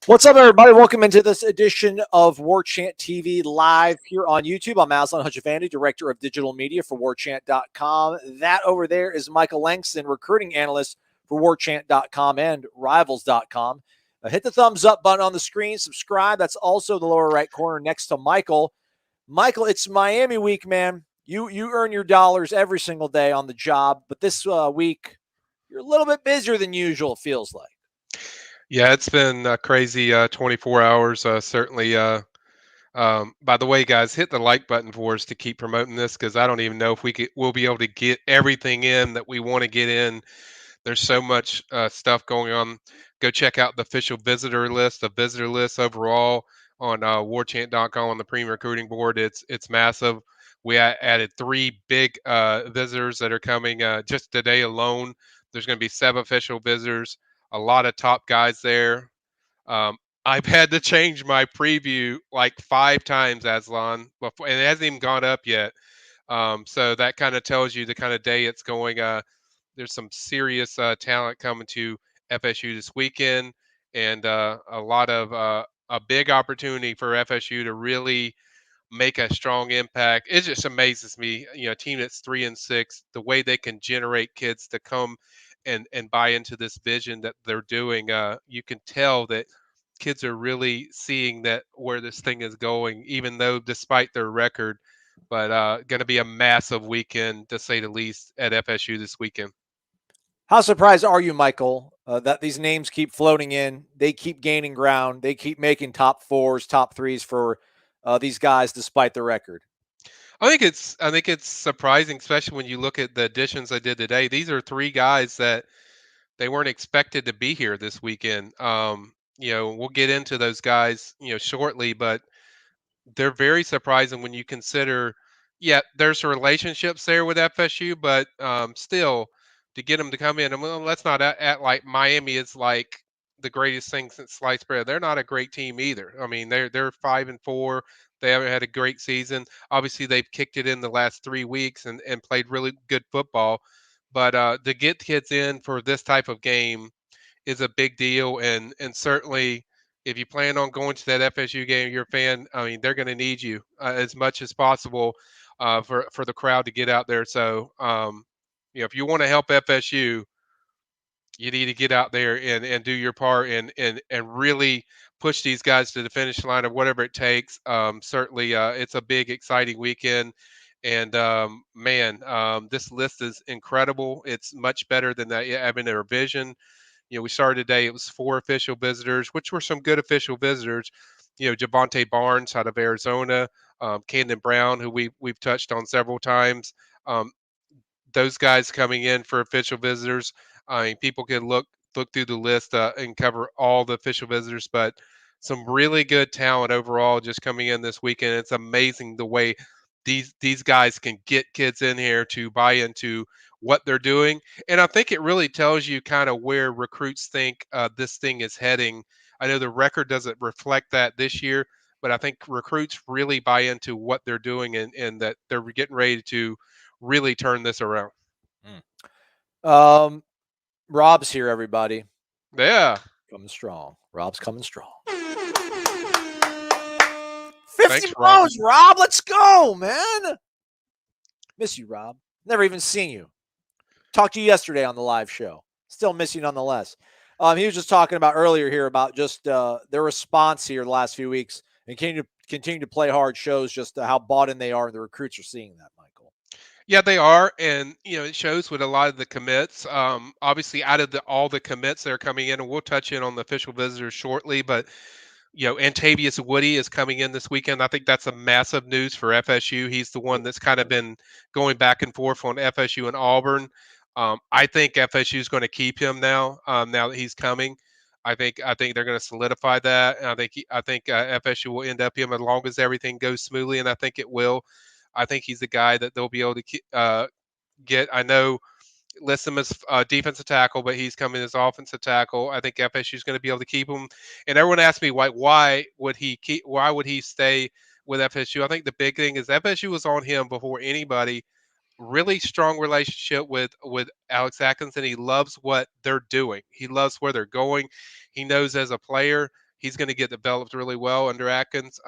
What's up, everybody? Welcome into this edition of Warchant TV live here on YouTube. I'm Aslan Hutchavandi, Director of Digital Media for Warchant.com. That over there is Michael Langston, Recruiting Analyst for Warchant.com and Rivals.com. Hit the thumbs up button on the screen. Subscribe. That's also the lower right corner next to Michael. Michael, it's Miami week, man. You earn your dollars every single day on the job, but this week you're a little bit busier than usual, it feels like. Yeah, it's been crazy 24 hours. Certainly. By the way, guys, hit the like button for us to keep promoting this because I don't even know if we'll be able to get everything in that we want to get in. There's so much stuff going on. Go check out the official visitor list overall on warchant.com on the Premium Recruiting Board. It's massive. We added three big visitors that are coming just today alone. There's going to be 7 official visitors, a lot of top guys there. Um, I've had to change my preview like 5 times, Aslan, before, and it hasn't even gone up yet. So that kind of tells you the kind of day it's going. There's some serious talent coming to FSU this weekend, and a big opportunity for FSU to really make a strong impact. It just amazes me, a team that's 3-6, the way they can generate kids to come and buy into this vision that they're doing. You can tell that kids are really seeing that where this thing is going, even though despite their record. But going to be a massive weekend, to say the least, at FSU this weekend. How surprised are you, Michael, that these names keep floating in? They keep gaining ground. They keep making top fours, top threes for these guys despite the record. I think it's surprising, especially when you look at the additions I did today. These are 3 guys that they weren't expected to be here this weekend. We'll get into those guys, shortly, but they're very surprising when you consider, yeah, there's relationships there with FSU, but still, to get them to come in, and well, let's not act like Miami is like the greatest thing since sliced bread. They're not a great team either. I mean, they're 5-4. They haven't had a great season. Obviously, they've kicked it in the last 3 weeks and played really good football. But to get kids in for this type of game is a big deal, and certainly if you plan on going to that FSU game, you're a fan. I mean, they're going to need you as much as possible for the crowd to get out there. So, if you want to help FSU, you need to get out there and do your part and really push these guys to the finish line or whatever it takes. Certainly, it's a big, exciting weekend. And man, this list is incredible. It's much better than that having a revision. We started today. It was 4 official visitors, which were some good official visitors. Javonte Barnes out of Arizona, Camden Brown, who we've touched on several times. Um, those guys coming in for official visitors. I mean, people can look through the list and cover all the official visitors, but some really good talent overall just coming in this weekend. It's amazing the way these guys can get kids in here to buy into what they're doing, and I think it really tells you kind of where recruits think this thing is heading. I know the record doesn't reflect that this year, but I think recruits really buy into what they're doing and that they're getting ready to really turn this around. Um, Rob's here, everybody. Yeah. Coming strong. Rob's coming strong. 50 Thanks, Rob. blows, Rob. Let's go, man. Miss you, Rob. Never even seen you. Talked to you yesterday on the live show. Still miss you nonetheless. He was just talking about earlier here about just their response here the last few weeks and continue to play hard shows just how bought in they are, and the recruits are seeing that, Michael. Yeah, they are, and it shows with a lot of the commits. Obviously, out of all the commits that are coming in, and we'll touch in on the official visitors shortly, but Antavious Woody is coming in this weekend. I think that's a massive news for FSU. He's the one that's kind of been going back and forth on FSU and Auburn. I think FSU is going to keep him now. Now that he's coming, I think they're going to solidify that, and I think FSU will end up him as long as everything goes smoothly, and I think it will. I think he's the guy that they'll be able to get. I know list him as defensive tackle, but he's coming as offensive tackle. I think FSU is going to be able to keep him. And everyone asked me why would he keep? Why would he stay with FSU? I think the big thing is FSU was on him before anybody. Really strong relationship with Alex Atkinson. He loves what they're doing. He loves where they're going. He knows as a player he's going to get developed really well under Atkins.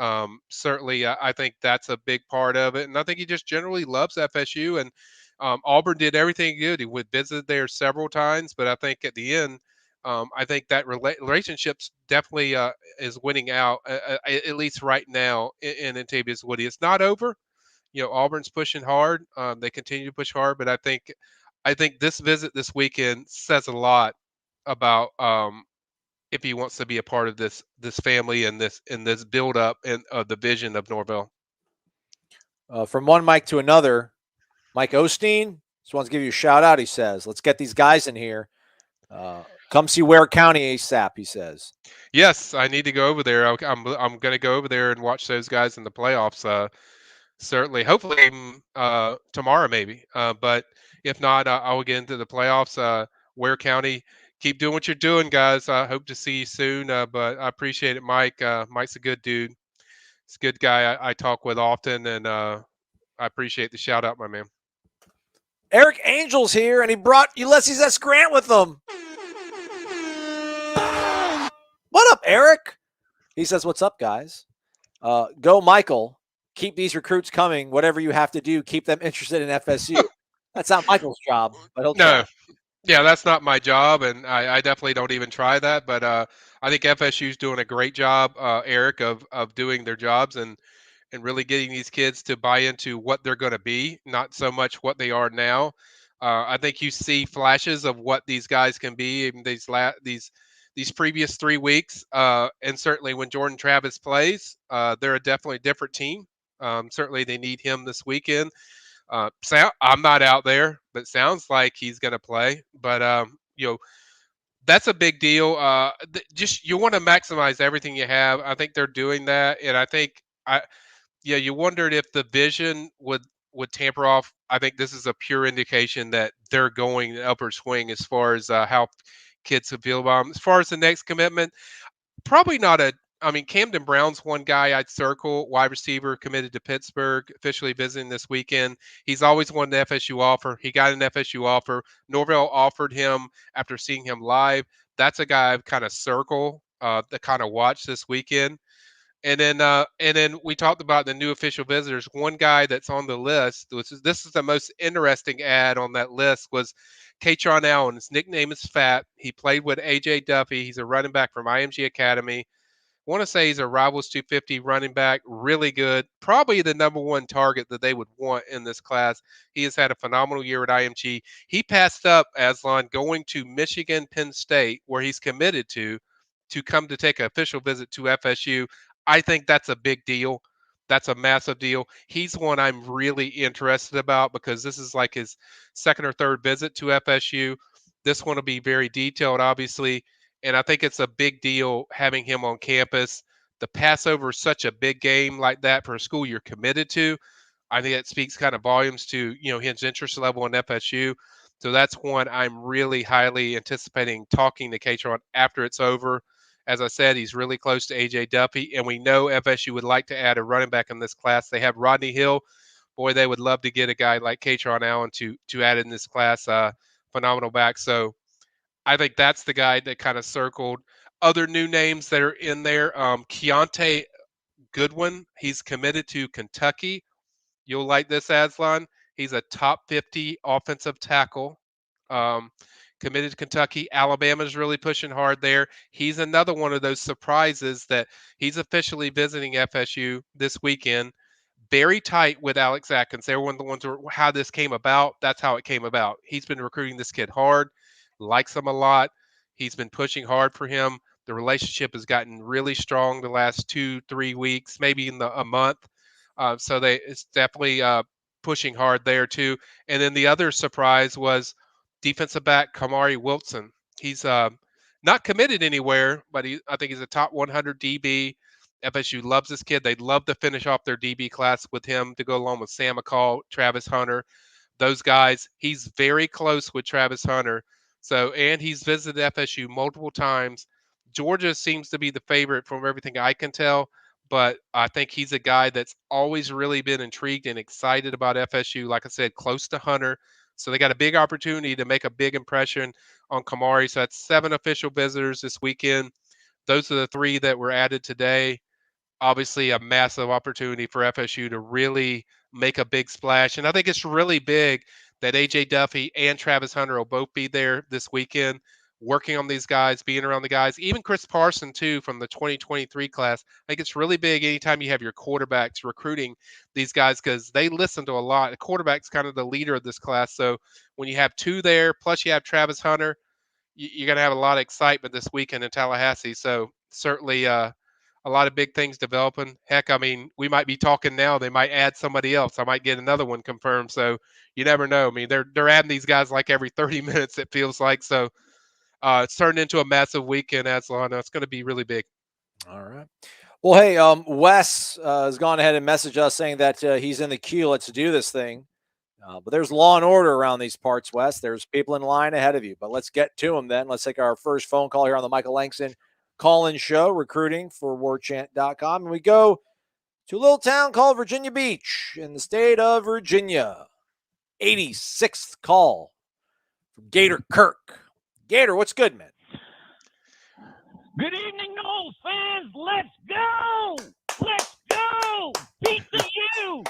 Certainly, I think that's a big part of it, and I think he just generally loves FSU. And Auburn did everything good. He would visit there several times, but I think at the end, I think that relationships definitely is winning out, at least right now in Antavious Woody. It's not over. Auburn's pushing hard. They continue to push hard, but I think this visit this weekend says a lot about if he wants to be a part of this family and this build up and the vision of Norvell. From one Mike to another, Mike Osteen just wants to give you a shout out. He says, "Let's get these guys in here. Come see Ware County ASAP." He says. Yes, I need to go over there. I'm going to go over there and watch those guys in the playoffs. Certainly, hopefully tomorrow maybe. But if not, I will get into the playoffs. Ware County, keep doing what you're doing, guys. I hope to see you soon. But I appreciate it, Mike. Mike's a good dude. He's a good guy I talk with often, and I appreciate the shout out, my man. Eric Angel's here, and he brought Ulysses S. Grant with him. What up, Eric? He says, "What's up, guys? Go, Michael. Keep these recruits coming. Whatever you have to do, keep them interested in FSU." That's not Michael's job, but he'll try. No, yeah, that's not my job, and I definitely don't even try that. But I think FSU's doing a great job, Eric, of doing their jobs and really getting these kids to buy into what they're going to be, not so much what they are now. I think you see flashes of what these guys can be in these previous 3 weeks, and certainly when Jordan Travis plays, they're a definitely different team. Certainly they need him this weekend. I'm not out there, but sounds like he's going to play. But that's a big deal. Just you want to maximize everything you have. I think they're doing that, and I think you wondered if the vision would tamper off. I think this is a pure indication that they're going the upper swing as far as how kids feel about them. As far as the next commitment, probably not a. I mean, Camden Brown's one guy I'd circle, wide receiver committed to Pittsburgh, officially visiting this weekend. He's always wanted an FSU offer. He got an FSU offer. Norvell offered him after seeing him live. That's a guy I've kind of circle to kind of watch this weekend. And then we talked about the new official visitors. One guy that's on the list, this is the most interesting ad on that list, was Katron Allen. His nickname is Fat. He played with AJ Duffy. He's a running back from IMG Academy. Want to say he's a Rivals 250 running back, really good. Probably the number one target that they would want in this class. He has had a phenomenal year at IMG. He passed up Aslan going to Michigan Penn State, where he's committed to come to take an official visit to FSU. I think that's a big deal. That's a massive deal. He's one I'm really interested about because this is like his second or third visit to FSU. This one will be very detailed, obviously. And I think it's a big deal having him on campus. The Passover is such a big game like that for a school you're committed to. I think that speaks kind of volumes to his interest level in FSU. So that's one I'm really highly anticipating talking to Katron after it's over. As I said, he's really close to AJ Duffy, and we know FSU would like to add a running back in this class. They have Rodney Hill. Boy, they would love to get a guy like Katron Allen to add in this class. Phenomenal back. So I think that's the guy that kind of circled. Other new names that are in there, Keontae Goodwin. He's committed to Kentucky. You'll like this, Aslan. He's a top 50 offensive tackle. Um, Committed to Kentucky. Alabama's really pushing hard there. He's another one of those surprises that he's officially visiting FSU this weekend. Very tight with Alex Atkins. They're one of the ones who, how this came about. That's how it came about. He's been recruiting this kid hard, likes him a lot. He's been pushing hard for him. The relationship has gotten really strong the last 2-3 weeks, maybe in a month. So it's definitely pushing hard there too. And then the other surprise was defensive back Kamari Wilson. He's not committed anywhere, but I think he's a top 100 DB. FSU loves this kid. They'd love to finish off their DB class with him to go along with Sam McCall, Travis Hunter, those guys. He's very close with Travis Hunter. So, and he's visited FSU multiple times. Georgia seems to be the favorite from everything I can tell, but I think he's a guy that's always really been intrigued and excited about FSU. Like I said, close to Hunter. So they got a big opportunity to make a big impression on Kamari. So that's 7 official visitors this weekend. those are the three that were added today. Obviously, a massive opportunity for FSU to really make a big splash. And I think it's really big that AJ Duffy and Travis Hunter will both be there this weekend working on these guys, being around the guys. Even Chris Parson, too, from the 2023 class. I think it's really big anytime you have your quarterbacks recruiting these guys because they listen to a lot. The quarterback's kind of the leader of this class. So when you have two there, plus you have Travis Hunter, you're going to have a lot of excitement this weekend in Tallahassee. So certainly a lot of big things developing. Heck, I mean, we might be talking now. They might add somebody else. I might get another one confirmed. So you never know. I mean, they're adding these guys like every 30 minutes. It feels like. So it's turned into a massive weekend, Aslan. It's going to be really big. All right. Well, hey, Wes has gone ahead and messaged us saying that he's in the queue. Let's do this thing. But there's law and order around these parts, Wes. There's people in line ahead of you. But let's get to them then. Let's take our first phone call here on the Michael Langston call-in show, recruiting for Warchant.com. And we go to a little town called Virginia Beach in the state of Virginia. 86th call from Gator Kirk. Gator, what's good, man? Good evening, Noles fans. Let's go! Let's go! Beat the U!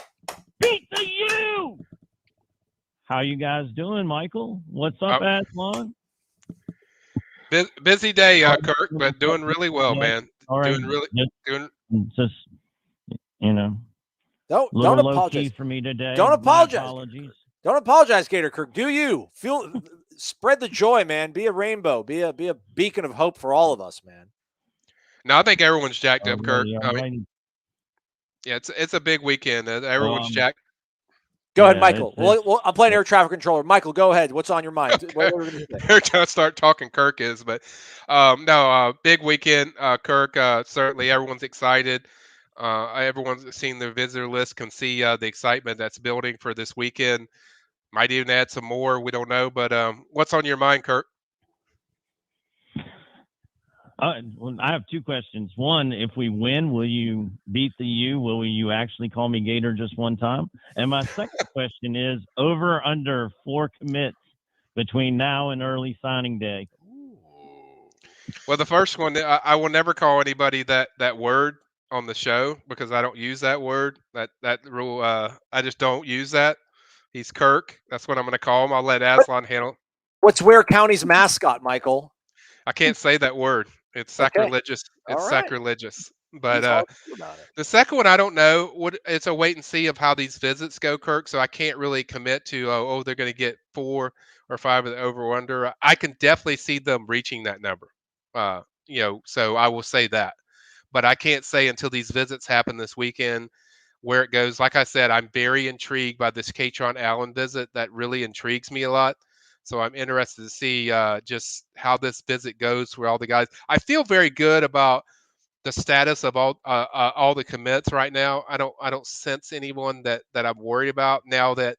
Beat the U! How you guys doing, Michael? What's up, Aslan? Busy day, Kirk, but doing really well, man. All right. Just don't apologize for me today. Don't apologize. Apologies. Don't apologize, Gator Kirk. Do you spread the joy, man? Be a rainbow. Be a beacon of hope for all of us, man. No, I think everyone's jacked up, Kirk. Yeah, I mean, yeah, it's a big weekend. Everyone's jacked. Go ahead, Michael. Well, I'm playing air traffic controller. Michael, go ahead. What's on your mind? Okay. Every time I start talking, Kirk is, but big weekend, Kirk. Certainly, everyone's excited. Everyone's seen the visitor list, can see the excitement that's building for this weekend. Might even add some more. We don't know, but what's on your mind, Kirk? Well, I have two questions. One, if we win, will you beat the U? Will you actually call me Gator just one time? And my second question is, over or under 4 commits between now and early signing day? Well, the first one, I will never call anybody that word on the show because I don't use that word. That rule, I just don't use that. He's Kirk. That's what I'm going to call him. I'll let Aslan handle. What's Ware County's mascot, Michael? I can't say that word. It's sacrilegious. Okay. It's sacrilegious. But the second one, I don't know. It's a wait and see of how these visits go, Kirk. So I can't really commit to they're going to get 4 or 5 of the over or under. I can definitely see them reaching that number. So I will say that. But I can't say until these visits happen this weekend where it goes. Like I said, I'm very intrigued by this Katron Allen visit. That really intrigues me a lot. So I'm interested to see just how this visit goes for all the guys. I feel very good about the status of all the commits right now. I don't sense anyone that I'm worried about now that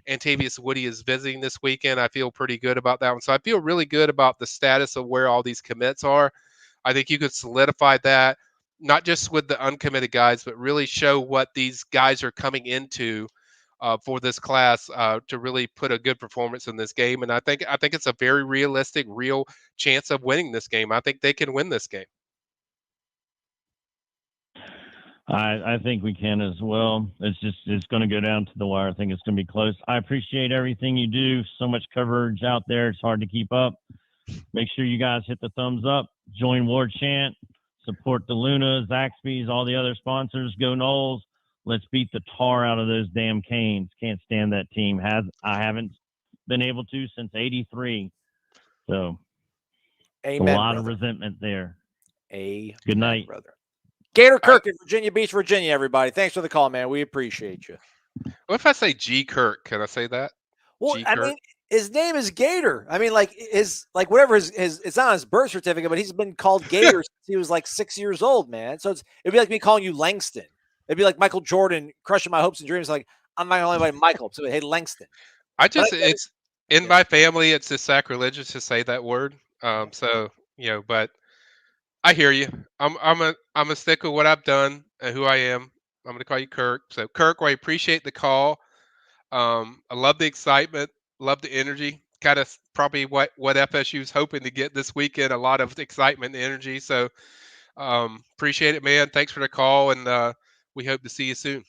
Antavious Woody is visiting this weekend. I feel pretty good about that one. So I feel really good about the status of where all these commits are. I think you could solidify that, not just with the uncommitted guys, but really show what these guys are coming into for this class to really put a good performance in this game. And I think it's a very realistic, real chance of winning this game. I think they can win this game. I think we can as well. It's going to go down to the wire. I think it's going to be close. I appreciate everything you do. So much coverage out there. It's hard to keep up. Make sure you guys hit the thumbs up. Join Warchant. Support the Lunas, Zaxby's, all the other sponsors. Go Noles. Let's beat the tar out of those damn Canes. Can't stand that team. I haven't been able to since '83. So amen, a lot brother. of resentment there. Good night, brother. Gator Kirk in Virginia Beach, Virginia, everybody. Thanks for the call, man. We appreciate you. What if I say G Kirk? Can I say that? Well, I mean, his name is Gator. I mean, whatever his it's not on his birth certificate, but he's been called Gator since he was like 6 years old, man. So it'd be like me calling you Langston. It'd be like Michael Jordan crushing my hopes and dreams. Like, I'm not only by Michael. So hey, Langston. It's in my family. It's just sacrilegious to say that word. So but I hear you. I'm a stick with what I've done and who I am. I'm going to call you Kirk. So Kirk, I appreciate the call. I love the excitement. Love the energy. Kind of probably what FSU is hoping to get this weekend. A lot of excitement and energy. So Appreciate it, man. Thanks for the call, and we hope to see you soon.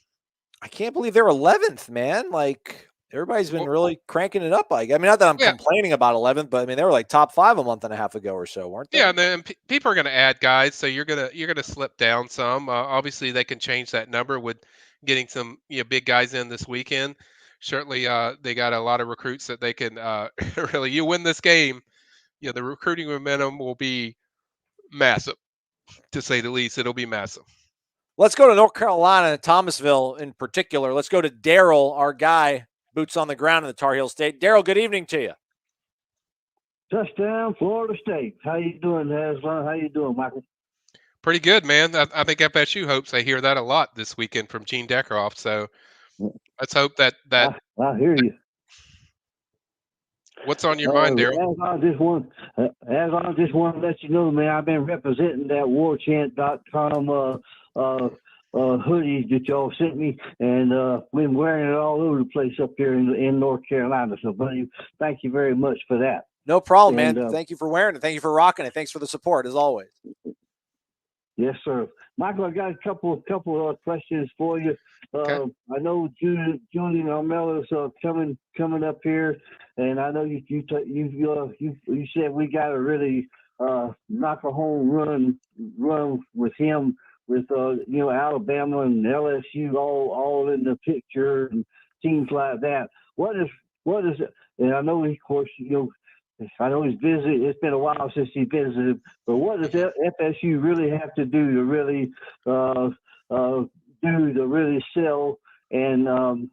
I can't believe they're 11th, man. Like everybody's been Well, really cranking it up. Like, I mean, not that I'm yeah, complaining about 11th, but I mean, they were like top 5 a month and a half ago or so, weren't they? yeah, and then people are going to add guys, so you're gonna slip down some. Obviously, they can change that number with getting some big guys in this weekend. Certainly, they got a lot of recruits that they can really. You win this game, the recruiting momentum will be massive, to say the least. It'll be massive. Let's go to North Carolina, Thomasville in particular. Let's go to Daryl, our guy, boots on the ground in the Tar Heel State. Daryl, good evening to you. Touchdown, Florida State. How you doing, Haslam? How you doing, Michael? Pretty good, man. I think FSU hopes they hear that a lot this weekend from Gene Deckerhoff. So let's hope that I hear you. What's on your mind, Daryl? As I just want to let you know, man, I've been representing that Warchant.com hoodies that y'all sent me, and been wearing it all over the place up here in North Carolina. So, buddy, thank you very much for that. No problem, man. Thank you for wearing it. Thank you for rocking it. Thanks for the support, as always. Yes, sir. Michael, I got a couple of questions for you. Okay. I know Julian Armella's coming up here, and I know you said we got to really knock a home run with him, with Alabama and LSU all in the picture and teams like that. What is it? And I know, of course, I know he's visited. It's been a while since he visited, but what does FSU really have to do to really sell and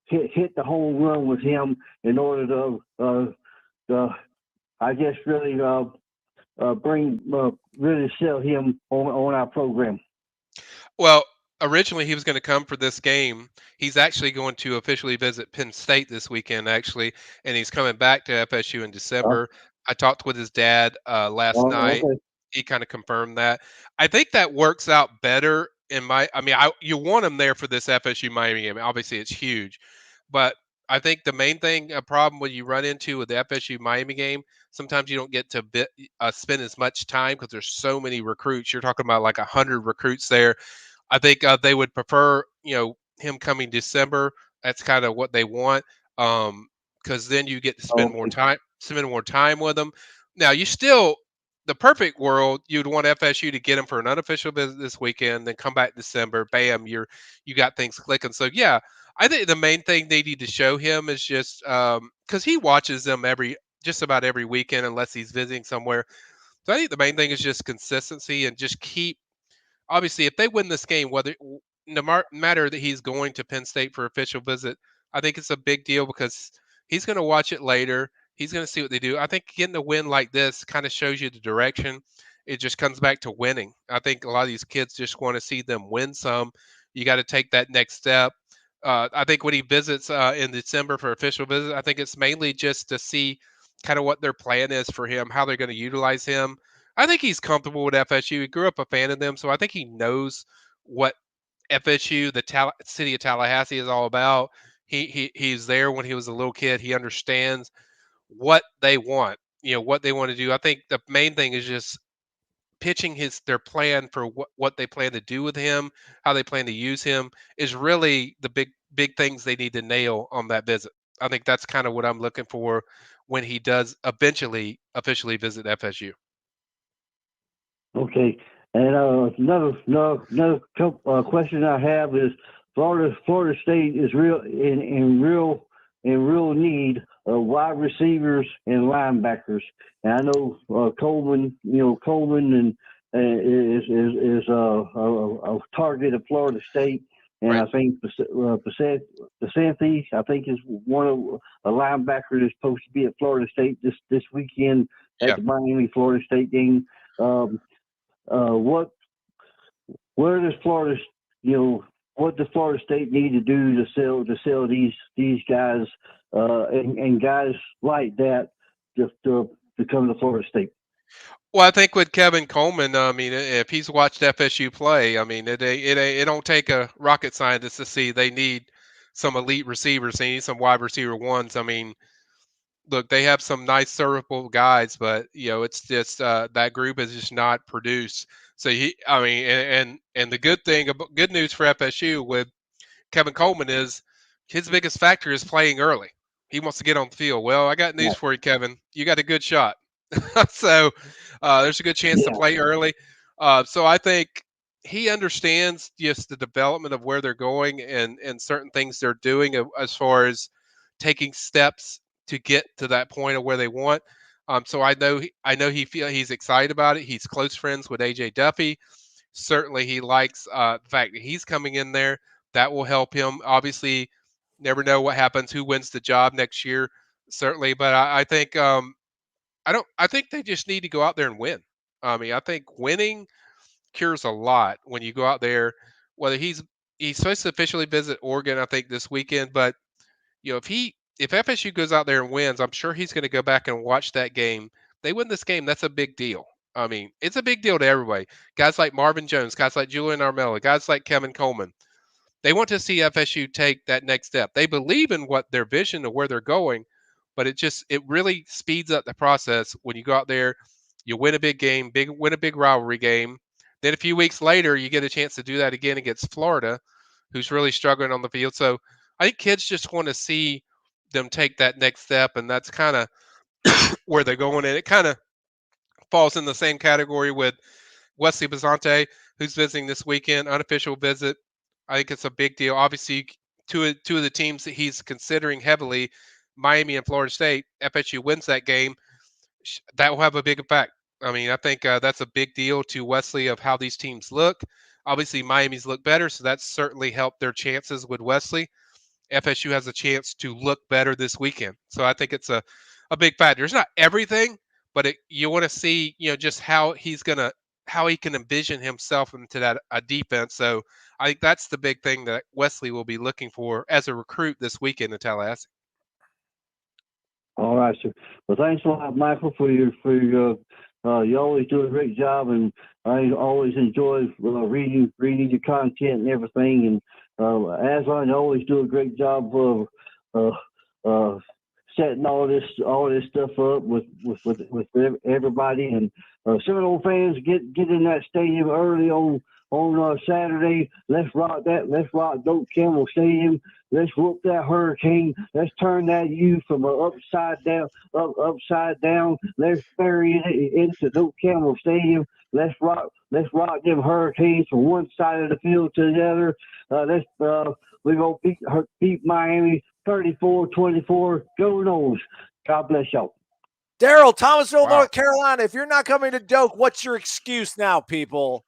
hit the home run with him in order to I guess really really sell him on our program? Well, originally he was going to come for this game. He's actually going to officially visit Penn State this weekend, actually, and he's coming back to FSU in December. I talked with his dad last night. Okay. He kind of confirmed that. I think that works out better you want him there for this FSU Miami game. Obviously, it's huge, but I think the main thing, a problem when you run into with the FSU Miami game, sometimes you don't get to spend as much time because there's so many recruits. You're talking about like 100 recruits there. I think they would prefer, him coming December. That's kind of what they want, because then you get to spend more time with them. Now, the perfect world, you'd want FSU to get him for an unofficial visit this weekend, then come back December. Bam, you got things clicking. So yeah, I think the main thing they need to show him is just because he watches them just about every weekend unless he's visiting somewhere. So I think the main thing is just consistency and just keep. Obviously, if they win this game, no matter that he's going to Penn State for official visit, I think it's a big deal because he's going to watch it later. He's going to see what they do. I think getting a win like this kind of shows you the direction. It just comes back to winning. I think a lot of these kids just want to see them win some. You got to take that next step. I think when he visits in December for official visit, I think it's mainly just to see kind of what their plan is for him, how they're going to utilize him. I think he's comfortable with FSU. He grew up a fan of them, so I think he knows what FSU, the city of Tallahassee, is all about. He's there when he was a little kid. He understands what they want, what they want to do. I think the main thing is just pitching their plan for what they plan to do with him, how they plan to use him is really the big things they need to nail on that visit. I think that's kind of what I'm looking for when he does eventually officially visit FSU. Okay, and another question I have is Florida State is in real need of wide receivers and linebackers, and I know Coleman and is a target of Florida State, and right. I think Pasanthi, I think, is one of a linebacker that's supposed to be at Florida State this weekend at the Miami Florida State game. What does Florida State need to do to sell these guys and guys like that just to come to Florida State? Well, I think with Kevin Coleman, I mean, if he's watched FSU play, I mean, it don't take a rocket scientist to see they need some elite receivers. They need some wide receiver ones. I mean, look, they have some nice servable guys, but it's just that group has just not produced. So I mean, and the good news for FSU with Kevin Coleman is his biggest factor is playing early. He wants to get on the field. Well, I got news for you, Kevin. You got a good shot. So there's a good chance to play early. So I think he understands just the development of where they're going and certain things they're doing as far as taking steps to get to that point of where they want. So I know he's excited about it. He's close friends with AJ Duffy. Certainly, he likes the fact that he's coming in there. That will help him. Obviously, never know what happens, who wins the job next year. Certainly, but I think I think they just need to go out there and win. I mean, I think winning cures a lot when you go out there. Whether he's supposed to officially visit Oregon, I think this weekend, but if FSU goes out there and wins, I'm sure he's going to go back and watch that game. They win this game, that's a big deal. I mean, it's a big deal to everybody. Guys like Marvin Jones, guys like Julian Armella, guys like Kevin Coleman. They want to see FSU take that next step. They believe in what their vision of where they're going, but it really speeds up the process when you go out there, you win a big game, win a big rivalry game. Then a few weeks later, you get a chance to do that again against Florida, who's really struggling on the field. So I think kids just want to see them take that next step, and that's kind of where they're going. And it kind of falls in the same category with Wesley Bazante, who's visiting this weekend, unofficial visit. I think it's a big deal. Obviously, two of the teams that he's considering heavily, Miami and Florida State. FSU wins that game, that will have a big effect. I mean, I think that's a big deal to Wesley of how these teams look. Obviously, Miami's look better, so that's certainly helped their chances with Wesley. FSU has a chance to look better this weekend. So I think it's a big factor. It's not everything, but you want to see, just how he can envision himself into that defense. So I think that's the big thing that Wesley will be looking for as a recruit this weekend in Tallahassee. All right, sir. Well, thanks a lot, Michael, for your you always do a great job, and I always enjoy reading your content and everything. And Aslan, you always do a great job of setting all this stuff up with everybody. And Seminole fans, get in that stadium early on Saturday. Let's rock Doak Campbell Stadium. Let's whoop that Hurricane. Let's turn that U from upside down. Let's bury it into Doak Campbell Stadium. Let's rock them Hurricanes from one side of the field to the other. We're gonna beat Miami 34-24. Go Noles. God bless y'all. Daryl, Thomasville, North Carolina. If you're not coming to Doak, what's your excuse now, people?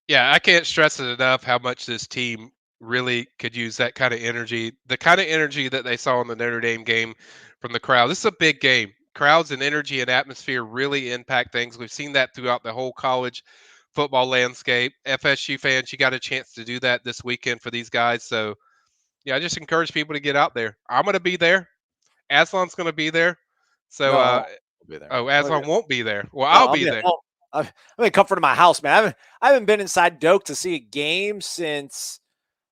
Yeah, I can't stress it enough how much this team really could use that kind of energy, the kind of energy that they saw in the Notre Dame game from the crowd. This is a big game. Crowds and energy and atmosphere really impact things. We've seen that throughout the whole college football landscape. FSU fans, you got a chance to do that this weekend for these guys. So, yeah, I just encourage people to get out there. I'm going to be there. Aslan's going to be there. So, I'll be there. Aslan won't be there. Well, I'll be there. I'm in comfort of my house, man. I haven't been inside Doak to see a game since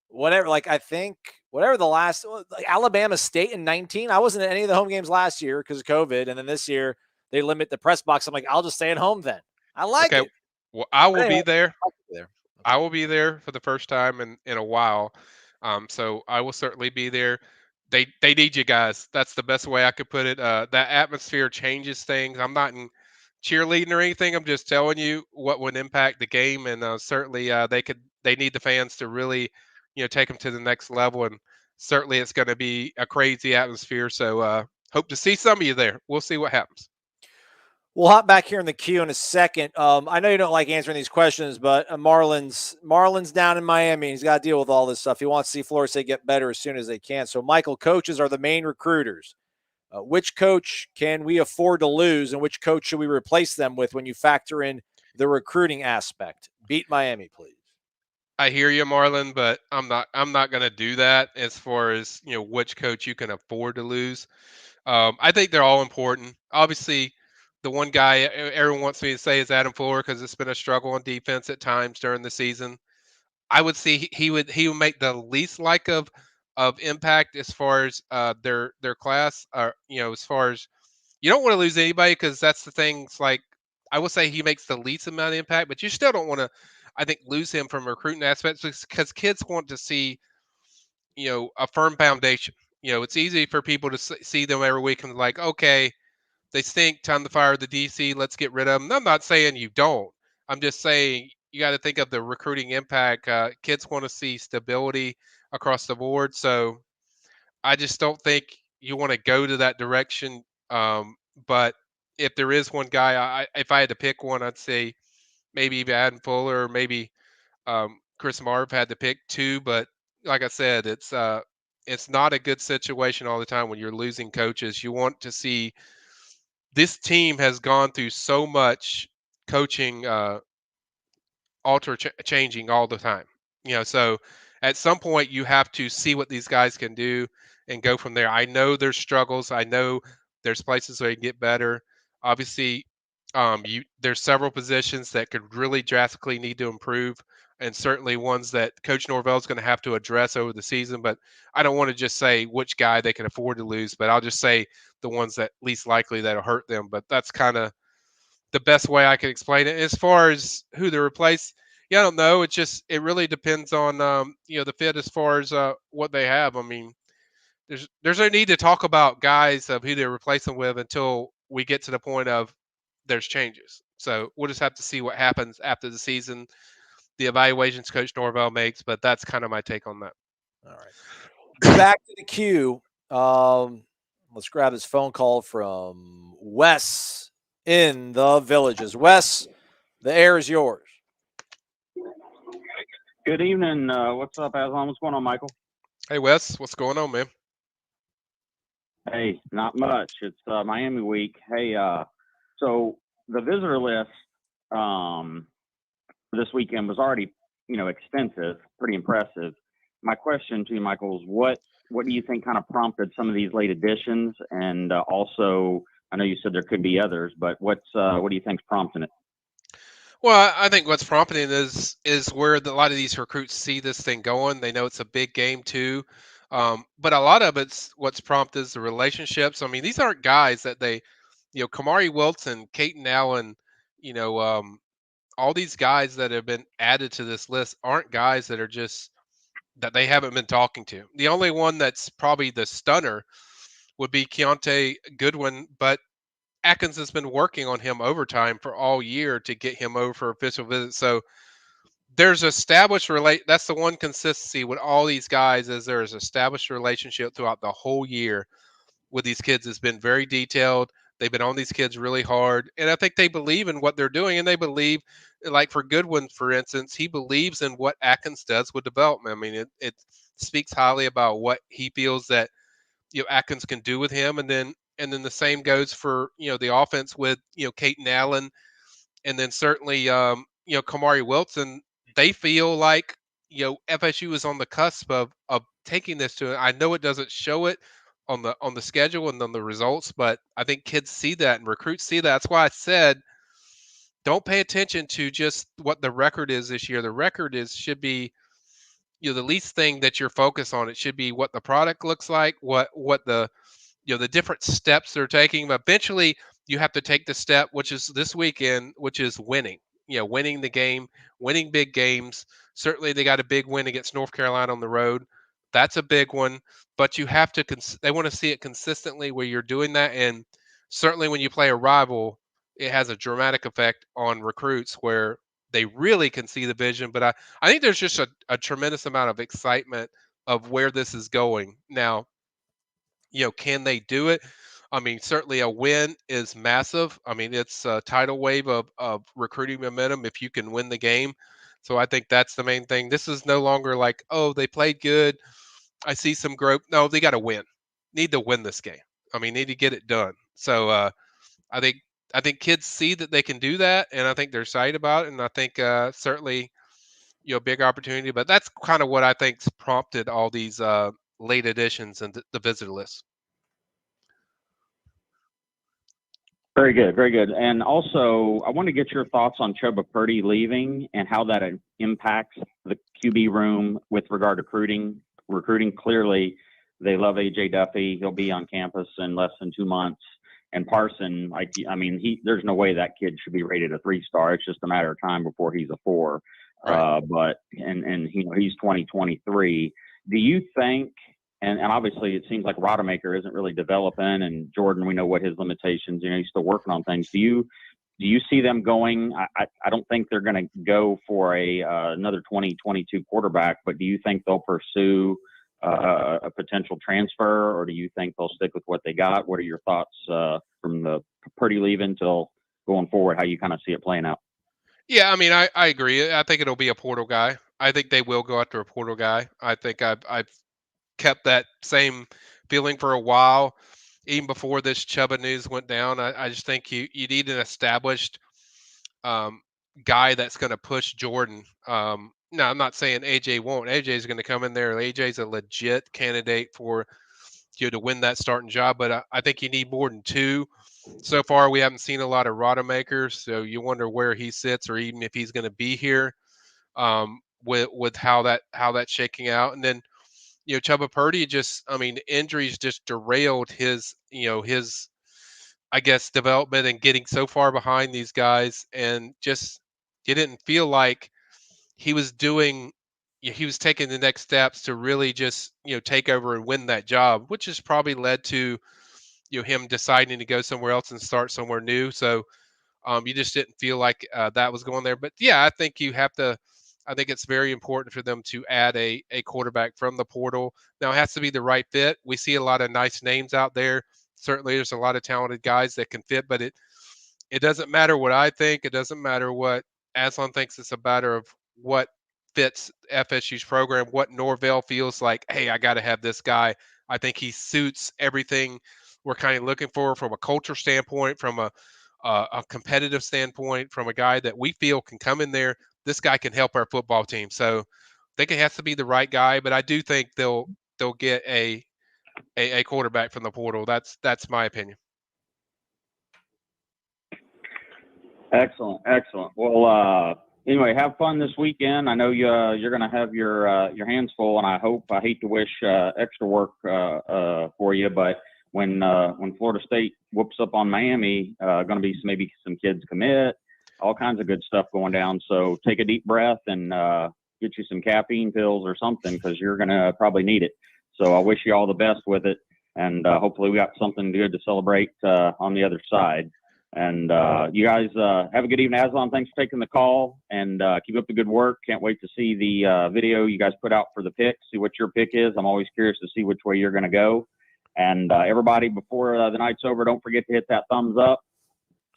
whatever. I think whatever the last Alabama State in 19. I wasn't at any of the home games last year because of COVID, and then this year they limit the press box. I'm like, I'll just stay at home then. I like it. Well, I will be there. I will be there for the first time in a while. So I will certainly be there. They need you guys. That's the best way I could put it. That atmosphere changes things. I'm not in cheerleading or anything. I'm just telling you what would impact the game, and certainly they need the fans to really, take them to the next level. And certainly it's going to be a crazy atmosphere. So hope to see some of you there. We'll see what happens. We'll hop back here in the queue in a second. I know you don't like answering these questions, but Marlon's down in Miami. He's got to deal with all this stuff. He wants to see Florida State get better as soon as they can. So, Michael, coaches are the main recruiters. Which coach can we afford to lose, and which coach should we replace them with when you factor in the recruiting aspect? Beat Miami, please. I hear you, Marlon, but I'm not going to do that as far as which coach you can afford to lose. I think they're all important. Obviously, the one guy everyone wants me to say is Adam Fuller because it's been a struggle on defense at times during the season. I would see he would make the least like of of impact as far as their class, or as far as you don't want to lose anybody, because that's the things like I will say he makes the least amount of impact, but you still don't want to, I think, lose him from recruiting aspects, because kids want to see a firm foundation. It's easy for people to see them every week and like, okay, they stink, time to fire the DC, let's get rid of them. I'm not saying you don't. I'm just saying you got to think of the recruiting impact. Kids want to see stability across the board, so I just don't think you want to go to that direction. But if there is one guy, if I had to pick one, I'd say maybe Adam Fuller, or maybe Chris Marv had to pick two. But like I said, it's not a good situation all the time when you're losing coaches. You want to see this team has gone through so much coaching changing all the time. So at some point you have to see what these guys can do and go from there. I know there's struggles. I know there's places where you get better. Obviously, there's several positions that could really drastically need to improve, and certainly ones that Coach Norvell is going to have to address over the season. But I don't want to just say which guy they can afford to lose, but I'll just say the ones that least likely that'll hurt them. But that's kind of the best way I can explain it. As far as who to replace, yeah, I don't know. It really depends on the fit as far as what they have. I mean, there's no need to talk about guys of who they're replacing with until we get to the point of there's changes. So we'll just have to see what happens after the season, the evaluations Coach Norvell makes. But that's kind of my take on that. All right, back to the queue. Let's grab this phone call from Wes in the Villages. Wes, the air is yours. Good evening. What's up, Aslan? What's going on, Michael? Hey, Wes, what's going on, man? Hey, not much. It's Miami week. Hey, so the visitor list this weekend was already, extensive, pretty impressive. My question to you, Michael, is what do you think kind of prompted some of these late additions? And also, I know you said there could be others, but what do you think's prompting it? Well, I think what's prompting it is where a lot of these recruits see this thing going. They know it's a big game too, but a lot of what's prompted is the relationships. I mean, these aren't guys that Kamari Wilson, Caton Allen, all these guys that have been added to this list aren't guys that are just that they haven't been talking to. The only one that's probably the stunner would be Keontae Goodwin, but Atkins has been working on him overtime for all year to get him over for official visits. So there's established that's the one consistency with all these guys is there is established relationship throughout the whole year with these kids. Has been very detailed. They've been on these kids really hard. And I think they believe in what they're doing, and they believe, like for Goodwin, for instance, he believes in what Atkins does with development. I mean, it speaks highly about what he feels that Atkins can do with him. And then the same goes for, the offense with, Caton Allen, and then certainly, Kamari Wilson. They feel like, FSU is on the cusp of taking this to. I know it doesn't show it on the schedule and on the results, but I think kids see that and recruits see that. That's why I said, don't pay attention to just what the record is this year. The record should be, the least thing that you're focused on. It should be what the product looks like, what the the different steps they're taking. But eventually you have to take the step, which is this weekend, which is winning. Winning the game, winning big games. Certainly they got a big win against North Carolina on the road. That's a big one, but you have to they want to see it consistently where you're doing that. And certainly when you play a rival, it has a dramatic effect on recruits where they really can see the vision. But I think there's just a tremendous amount of excitement of where this is going. Now, can they do it? I mean, certainly a win is massive. I mean, it's a tidal wave of recruiting momentum if you can win the game. So I think that's the main thing. This is no longer like, oh, they played good, I see some growth. No, they got to win. Need to win this game. I mean, need to get it done. So I think kids see that they can do that, and I think they're excited about it. And I think certainly, big opportunity. But that's kind of what I think's prompted all these late additions and the visitor list. Very good, very good. And also, I want to get your thoughts on Chuba Purdy leaving and how that impacts the QB room with regard to recruiting. Recruiting. Clearly, they love AJ Duffy. He'll be on campus in less than 2 months. And Parson, there's no way that kid should be rated a 3-star. It's just a matter of time before he's a 4. Right. But he's 2023. Do you think? And obviously, it seems like Rodemaker isn't really developing, and Jordan, we know what his limitations. He's still working on things. Do you see them going? I don't think they're going to go for another 2022 quarterback, but do you think they'll pursue a potential transfer, or do you think they'll stick with what they got? What are your thoughts from the Purdy leaving till going forward? How you kind of see it playing out? Yeah, I mean, I agree. I think it'll be a portal guy. I think they will go after a portal guy. I think I've kept that same feeling for a while, even before this Chuba news went down. I just think you need an established guy that's going to push Jordan. No, I'm not saying AJ won't. AJ's going to come in there. AJ's a legit candidate for to win that starting job, but I think you need more than 2. So far, we haven't seen a lot of Rodemakers, so you wonder where he sits, or even if he's going to be here. With how that's shaking out, and then Chuba Purdy injuries just derailed his I guess development and getting so far behind these guys, and just it didn't feel like he was taking the next steps to really just take over and win that job, which has probably led to him deciding to go somewhere else and start somewhere new. So you just didn't feel like that was going there. But yeah, I think you have to. I think it's very important for them to add a quarterback from the portal. Now it has to be the right fit. We see a lot of nice names out there. Certainly, there's a lot of talented guys that can fit, but it doesn't matter what I think. It doesn't matter what Aslan thinks. It's a matter of what fits FSU's program, what Norvell feels like, hey, I got to have this guy. I think he suits everything we're kind of looking for from a culture standpoint, from a competitive standpoint, from a guy that we feel can come in there. This guy can help our football team. So I think it has to be the right guy, but I do think they'll get a quarterback from the portal. That's my opinion. Excellent. Well, anyway, have fun this weekend. I know you're going to have your hands full, and I hate to wish extra work for you, but when Florida State whoops up on Miami, going to be maybe some kids commit, all kinds of good stuff going down. So take a deep breath and get you some caffeine pills or something, because you're going to probably need it. So I wish you all the best with it, and hopefully we got something good to celebrate on the other side. And you guys have a good evening. Aslan, thanks for taking the call, and keep up the good work. Can't wait to see the video you guys put out for the pick, see what your pick is. I'm always curious to see which way you're going to go. And everybody, before the night's over, don't forget to hit that thumbs up,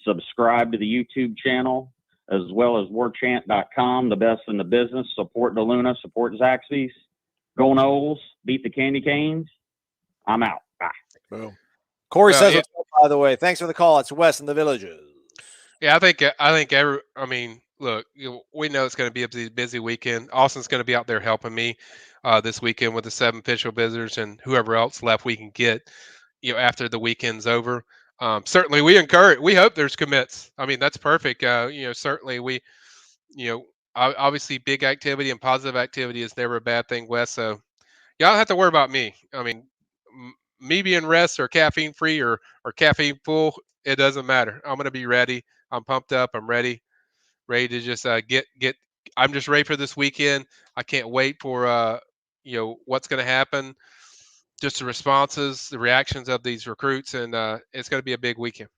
subscribe to the YouTube channel, as well as Warchant.com, the best in the business. Support DeLuna, support Zaxby's. Go Noles, beat the Candy Canes. I'm out. Bye. Boom. Corey says, what's up, by the way. Thanks for the call. It's Wes in the Villages. Yeah, look, we know it's going to be a busy weekend. Austin's going to be out there helping me this weekend with the 7 official visitors and whoever else left we can get, after the weekend's over. Certainly, we hope there's commits. I mean, that's perfect. Certainly obviously big activity and positive activity is never a bad thing, Wes. So y'all don't have to worry about me. I mean, me being rest or caffeine free or caffeine full, it doesn't matter. I'm going to be ready. I'm pumped up. I'm ready to just get. I'm just ready for this weekend. I can't wait for what's going to happen. Just the responses, the reactions of these recruits, and it's going to be a big weekend.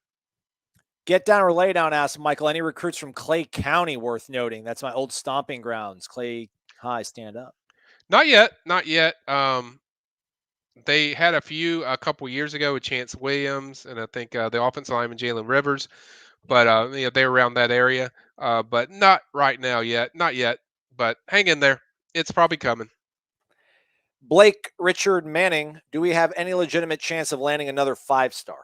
Get down or lay down, asked Michael. Any recruits from Clay County worth noting? That's my old stomping grounds. Clay High, stand up. Not yet. They had a couple years ago with Chance Williams, and I think the offensive lineman Jalen Rivers, but they're around that area. But not right now yet. Not yet. But hang in there. It's probably coming. Blake Richard Manning, do we have any legitimate chance of landing another 5-star?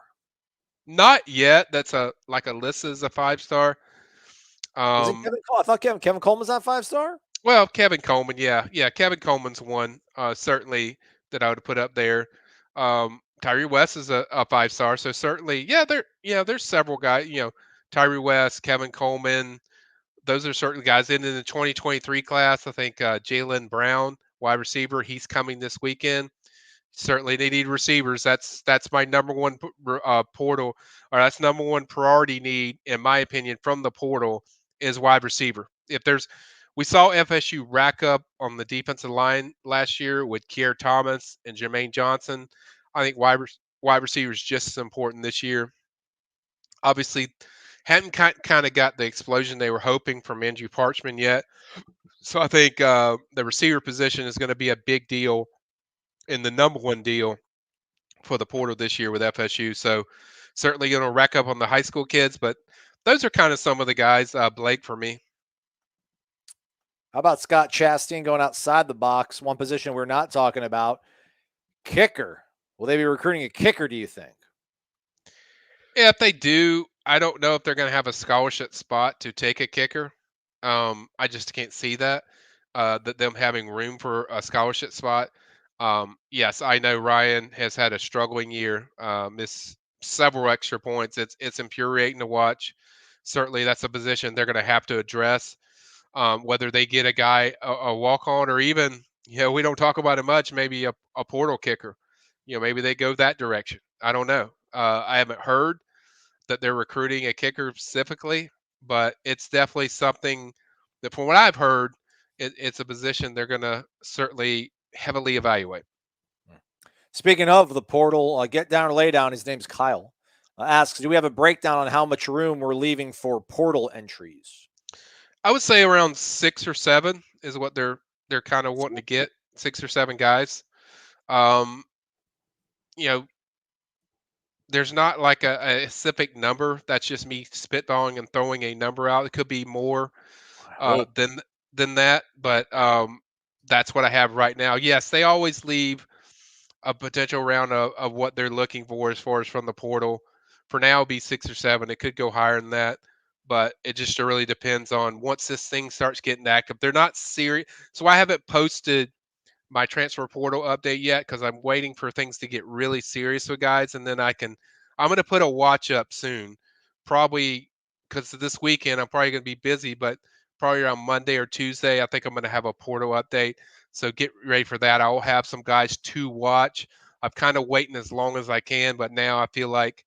Not yet. That's like Alyssa's a 5-star. Was it Kevin Coleman? I thought Kevin Coleman's not 5-star. Well, Kevin Coleman, yeah. Kevin Coleman's one certainly that I would put up there. Tyree West is a 5-star, so certainly, there's several guys. Tyree West, Kevin Coleman, those are certain guys. And in the 2023 class, I think Jalen Brown wide receiver. He's coming this weekend. Certainly, they need receivers. That's my number one portal, or that's number one priority need, in my opinion, from the portal is wide receiver. We saw FSU rack up on the defensive line last year with Kier Thomas and Jermaine Johnson. I think wide receiver is just as important this year. Obviously, hadn't kind of got the explosion they were hoping from Andrew Parchman yet. So I think the receiver position is going to be a big deal and the number one deal for the portal this year with FSU. So certainly going to rack up on the high school kids, but those are kind of some of the guys, Blake, for me. How about Scott Chastain going outside the box? One position we're not talking about, kicker. Will they be recruiting a kicker, do you think? Yeah, if they do, I don't know if they're going to have a scholarship spot to take a kicker. I just can't see that them having room for a scholarship spot. Yes, I know Ryan has had a struggling year, missed several extra points. It's infuriating to watch. Certainly, that's a position they're going to have to address. Whether they get a guy a walk on, or even we don't talk about it much. Maybe a portal kicker. Maybe they go that direction. I don't know. I haven't heard that they're recruiting a kicker specifically, but it's definitely something that, from what I've heard, it's a position they're going to certainly heavily evaluate. Speaking of the portal, get down or lay down. His name's Kyle. Asks, do we have a breakdown on how much room we're leaving for portal entries? I would say around 6 or 7 is what they're kind of wanting to get. 6 or 7 guys. There's not like a specific number. That's just me spitballing and throwing a number out. It could be more than that, but that's what I have right now. Yes, they always leave a potential round of what they're looking for as far as from the portal. For now, it'll be 6 or 7. It could go higher than that, but it just really depends on once this thing starts getting active. They're not serious, so I haven't posted my transfer portal update yet because I'm waiting for things to get really serious with guys, and then I'm going to put a watch up soon, probably because this weekend I'm probably going to be busy, but probably around Monday or Tuesday I think I'm going to have a portal update. So get ready for that. I will have some guys to watch. I'm kind of waiting as long as I can, but now I feel like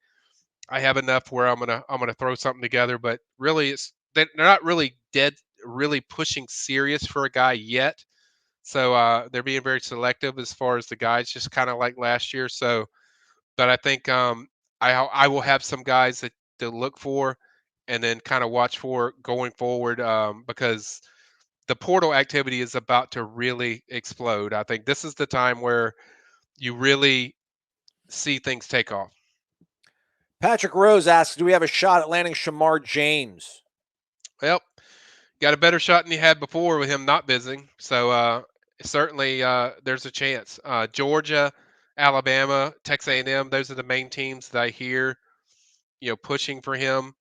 I have enough where I'm gonna throw something together. But really, they're not really really pushing serious for a guy yet. So they're being very selective as far as the guys, just kind of like last year. So, but I think I will have some guys that to look for, and then kind of watch for going forward because the portal activity is about to really explode. I think this is the time where you really see things take off. Patrick Rose asks, do we have a shot at landing Shamar James? Well, got a better shot than he had before with him not visiting. So certainly there's a chance. Georgia, Alabama, Texas A&M, those are the main teams that I hear, pushing for him.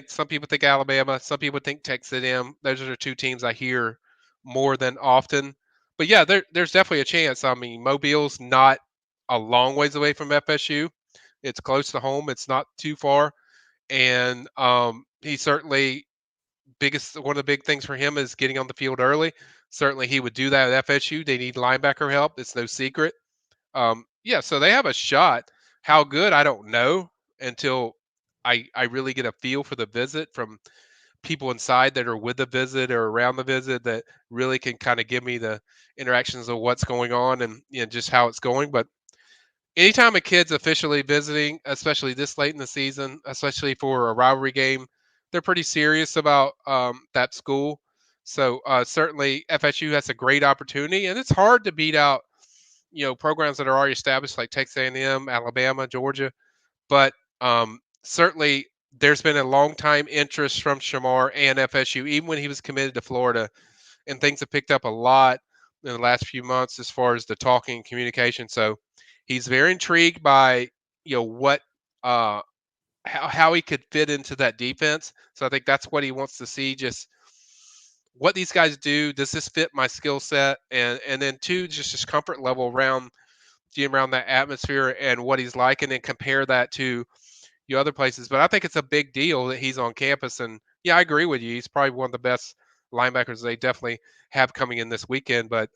Some people think Alabama, some people think Texas A&M. Those are the two teams I hear more than often. But yeah, there's definitely a chance. I mean, Mobile's not a long ways away from FSU. It's close to home. It's not too far. And he certainly one of the big things for him is getting on the field early. Certainly he would do that at FSU. They need linebacker help. It's no secret. So they have a shot. How good, I don't know until I really get a feel for the visit from people inside that are with the visit or around the visit that really can kind of give me the interactions of what's going on and just how it's going. But anytime a kid's officially visiting, especially this late in the season, especially for a rivalry game, they're pretty serious about that school. So certainly FSU has a great opportunity, and it's hard to beat out, programs that are already established like Texas A&M, Alabama, Georgia. But certainly there's been a long time interest from Shamar and FSU, even when he was committed to Florida, and things have picked up a lot in the last few months as far as the talking and communication. So he's very intrigued by what how he could fit into that defense. So I think that's what he wants to see, just what these guys do. Does this fit my skill set? And then two, just his comfort level around that atmosphere and what he's like, and then compare that to other places. But I think it's a big deal that he's on campus. And yeah, I agree with you. He's probably one of the best linebackers they definitely have coming in this weekend. But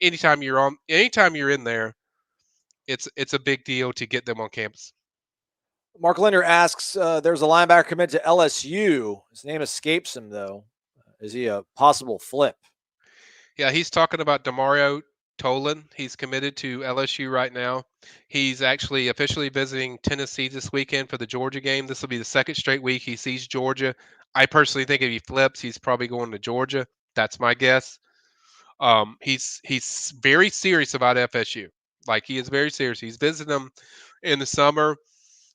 anytime you're in there, it's a big deal to get them on campus. Mark Linder asks, there's a linebacker commit to LSU. His name escapes him, though. Is he a possible flip? Yeah, he's talking about Demario Tolan. He's committed to LSU right now. He's actually officially visiting Tennessee this weekend for the Georgia game. This will be the second straight week he sees Georgia. I personally think if he flips, he's probably going to Georgia. That's my guess. He's very serious about FSU. Like, he is very serious. He's visiting them in the summer.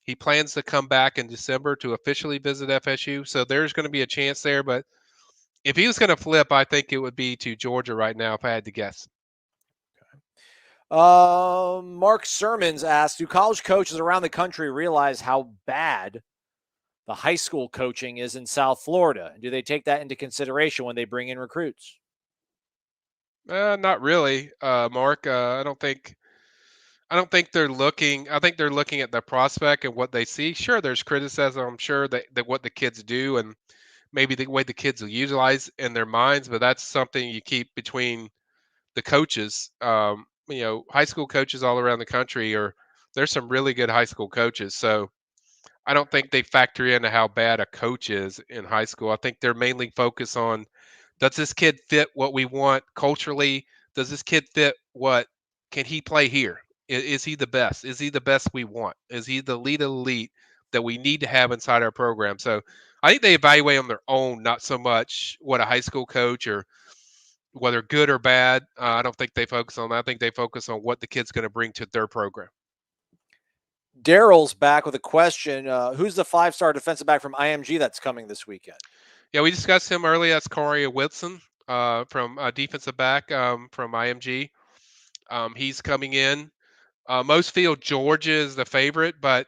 He plans to come back in December to officially visit FSU. So there's going to be a chance there. But if he was going to flip, I think it would be to Georgia right now, if I had to guess. Mark Sermons asks, do college coaches around the country realize how bad the high school coaching is in South Florida? Do they take that into consideration when they bring in recruits? Not really, Mark. I don't think they're looking. I think they're looking at the prospect and what they see. Sure, there's criticism. I'm sure that what the kids do and maybe the way the kids will utilize in their minds, but that's something you keep between the coaches. High school coaches all around the country there's some really good high school coaches. So I don't think they factor into how bad a coach is in high school. I think they're mainly focused on, does this kid fit what we want culturally? Does this kid fit what can he play here? Is he the best? Is he the best we want? Is he the elite that we need to have inside our program? So I think they evaluate on their own, not so much what a high school coach or whether good or bad. I don't think they focus on that. I think they focus on what the kid's going to bring to their program. Daryl's back with a question. Who's the 5-star defensive back from IMG that's coming this weekend? Yeah, we discussed him earlier. That's Corey Whitson from defensive back from IMG. He's coming in. Most feel Georgia is the favorite, but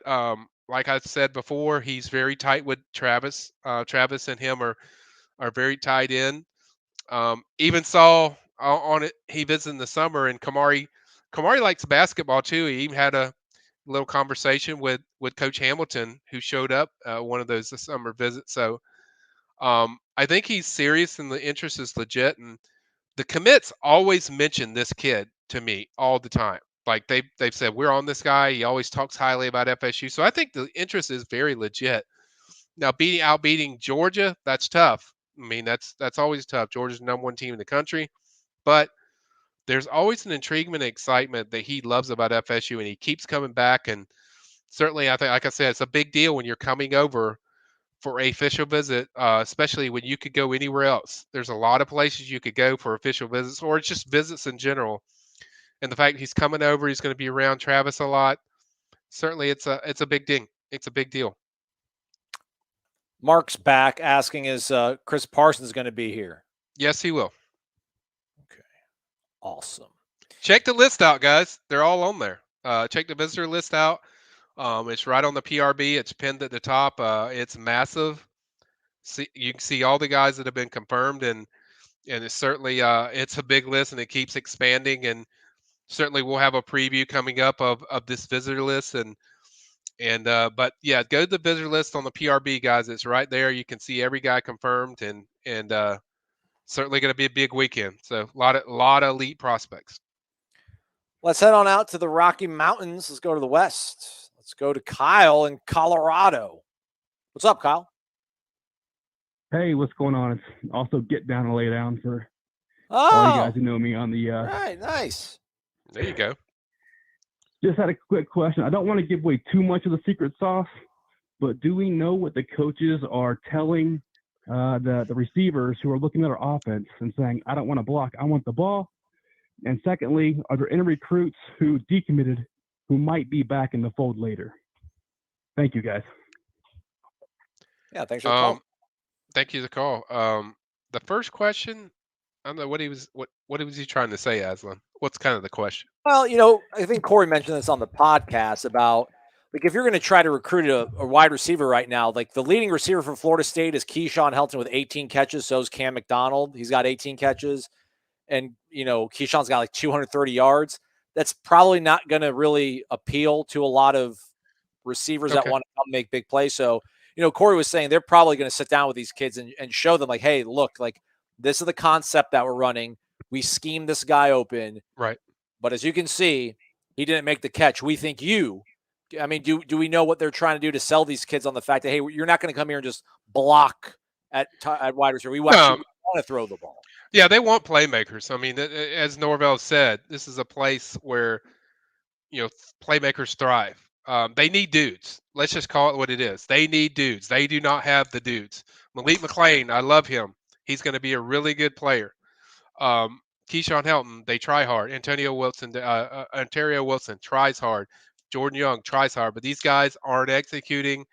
like I said before, he's very tight with Travis. Travis and him are very tied in. Even saw on it, he visited in the summer, and Kamari likes basketball too. He even had a little conversation with Coach Hamilton, who showed up one of those summer visits. So I think he's serious and the interest is legit. And the commits always mention this kid to me all the time. Like they've said, we're on this guy. He always talks highly about FSU. So I think the interest is very legit. Now, beating Georgia, that's tough. I mean, that's always tough. Georgia's the #1 team in the country, but there's always an intriguement and excitement that he loves about FSU, and he keeps coming back. And certainly, I think, like I said, it's a big deal when you're coming over for a official visit, especially when you could go anywhere else. There's a lot of places you could go for official visits, or just visits in general. And the fact he's coming over, he's going to be around Travis a lot. Certainly, it's a big ding. It's a big deal. Mark's back asking, is Chris Parsons going to be here? Yes, he will. Okay. Awesome. Check the list out, guys. They're all on there. Check the visitor list out. It's right on the PRB. It's pinned at the top. It's massive. You can see all the guys that have been confirmed, and it's certainly it's a big list, and it keeps expanding. And certainly we'll have a preview coming up of this visitor list. But yeah, go to the visitor list on the PRB, guys. It's right there. You can see every guy confirmed, and certainly going to be a big weekend. So a lot of elite prospects. Let's head on out to the Rocky Mountains. Let's go to the west. Let's go to Kyle in Colorado. What's up, Kyle? Hey, what's going on? It's also get down and lay down for all you guys who know me on the. Right, nice. There you go. Just had a quick question. I don't want to give away too much of the secret sauce, but do we know what the coaches are telling the receivers who are looking at our offense and saying, I don't want to block, I want the ball? And secondly, are there any recruits who decommitted who might be back in the fold later? Thank you, guys. Yeah, thanks for the call. Thank you for the call. The first question, I don't know what was he trying to say, Aslan? What's kind of the question? Well, I think Corey mentioned this on the podcast about, like, if you're going to try to recruit a wide receiver right now, like the leading receiver for Florida State is Keyshawn Helton with 18 catches. So is Cam McDonald. He's got 18 catches. And, Keyshawn's got like 230 yards. That's probably not going to really appeal to a lot of receivers that want to come make big plays. So, Corey was saying they're probably going to sit down with these kids and show them, like, hey, look, like, this is the concept that we're running. We schemed this guy open. Right. But as you can see, he didn't make the catch. We think do we know what they're trying to do to sell these kids on the fact that, hey, you're not going to come here and just block at wide receiver. We actually want to throw the ball. Yeah, they want playmakers. I mean, as Norvell said, this is a place where, playmakers thrive. They need dudes. Let's just call it what it is. They need dudes. They do not have the dudes. Malik McLean, I love him. He's going to be a really good player. Keyshawn Helton, they try hard. Ontario Wilson tries hard. Jordan Young tries hard. But these guys aren't executing.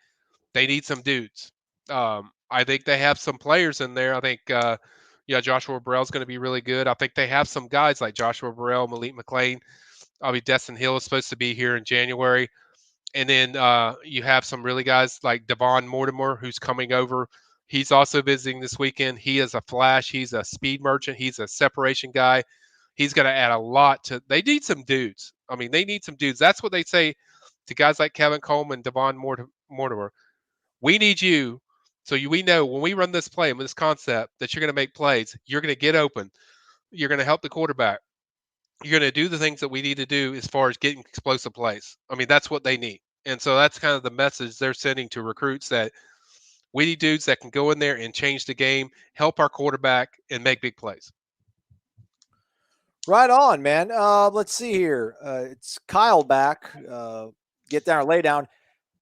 They need some dudes. I think they have some players in there. I think, Joshua Burrell's going to be really good. I think they have some guys like Joshua Burrell, Malik McLean. Destin Hill is supposed to be here in January. And then you have some really guys like Devon Mortimer, who's coming over. He's also visiting this weekend. He is a flash. He's a speed merchant. He's a separation guy. He's going to add a lot to – they need some dudes. I mean, they need some dudes. That's what they say to guys like Kevin Coleman, Devon Mortimer. We need you. So we know when we run this play and this concept that you're going to make plays, you're going to get open. You're going to help the quarterback. You're going to do the things that we need to do as far as getting explosive plays. I mean, that's what they need. And so that's kind of the message they're sending to recruits, that we need dudes that can go in there and change the game, help our quarterback, and make big plays. Right on, man. Let's see here. It's Kyle back. Get down or lay down.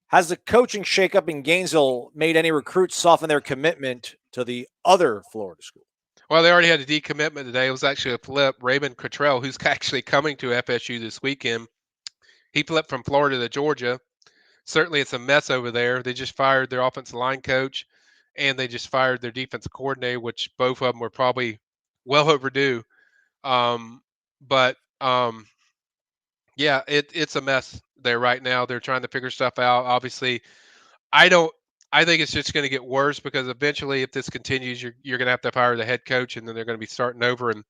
Has the coaching shakeup in Gainesville made any recruits soften their commitment to the other Florida school? Well, they already had a decommitment today. It was actually a flip. Raymond Cottrell, who's actually coming to FSU this weekend, he flipped from Florida to Georgia. Certainly it's a mess over there. They just fired their offensive line coach, and they just fired their defensive coordinator, which both of them were probably well overdue. It's a mess there right now. They're trying to figure stuff out. Obviously, I think it's just going to get worse, because eventually, if this continues, you're going to have to fire the head coach, and then they're going to be starting over and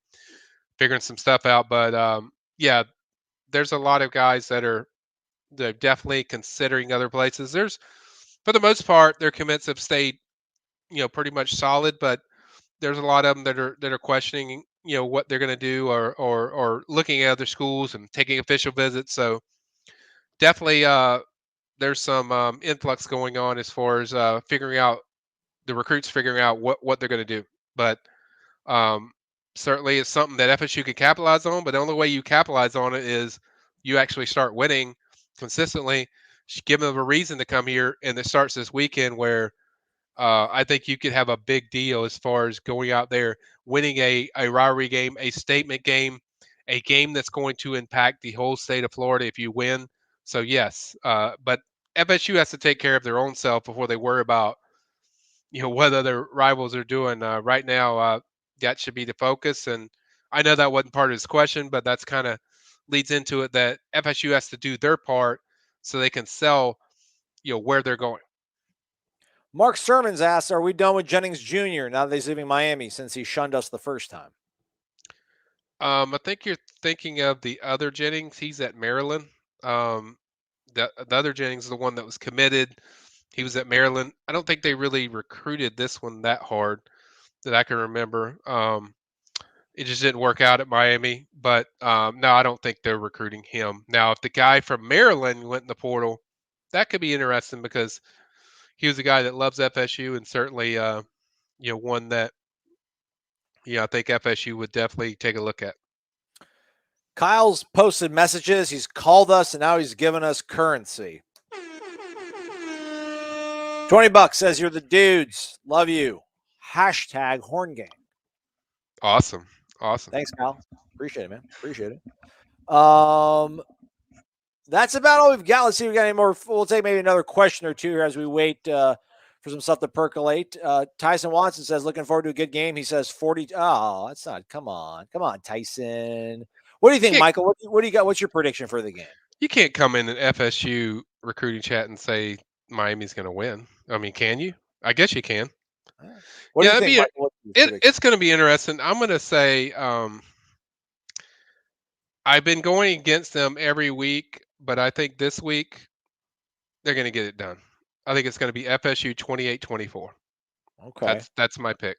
figuring some stuff out. But there's a lot of guys that are they're definitely considering other places. There's, for the most part, their commits have stayed, pretty much solid, but there's a lot of them that are questioning, what they're going to do, or looking at other schools and taking official visits. So definitely, there's some influx going on as far as figuring out what they're going to do. But certainly it's something that FSU can capitalize on. But the only way you capitalize on it is you actually start winning consistently. Give them a reason to come here, and it starts this weekend, where I think you could have a big deal as far as going out there, winning a rivalry game, a statement game, a game that's going to impact the whole state of Florida if you win. So yes, but FSU has to take care of their own self before they worry about, what other rivals are doing. Right now, that should be the focus. And I know that wasn't part of his question, but that's kind of leads into it, that FSU has to do their part so they can sell, where they're going. Mark Sermons asks, are we done with Jennings Jr. now that he's leaving Miami, since he shunned us the first time? I think you're thinking of the other Jennings. He's at Maryland. The other Jennings is the one that was committed. He was at Maryland. I don't think they really recruited this one that hard that I can remember. It just didn't work out at Miami. But no, I don't think they're recruiting him. Now, if the guy from Maryland went in the portal, that could be interesting, because he was a guy that loves FSU, and certainly, one that, I think FSU would definitely take a look at. Kyle's posted messages. He's called us, and now he's given us currency. $20 says, you're the dudes. Love you. Hashtag Horn Gang. Awesome. Thanks, Kyle. Appreciate it, man. Appreciate it. That's about all we've got. Let's see if we got any more. We'll take maybe another question or two here as we wait for some stuff to percolate. Tyson Watson says, looking forward to a good game. He says 40. Oh, that's not. Come on, Tyson. What do you think, Michael? What do you got? What's your prediction for the game? You can't come in an FSU recruiting chat and say Miami's going to win. I mean, can you? I guess you can. What do you think, Michael? It's going to be interesting. I'm going to say I've been going against them every week, but I think this week they're going to get it done. I think it's going to be FSU 28-24. Okay. That's my pick.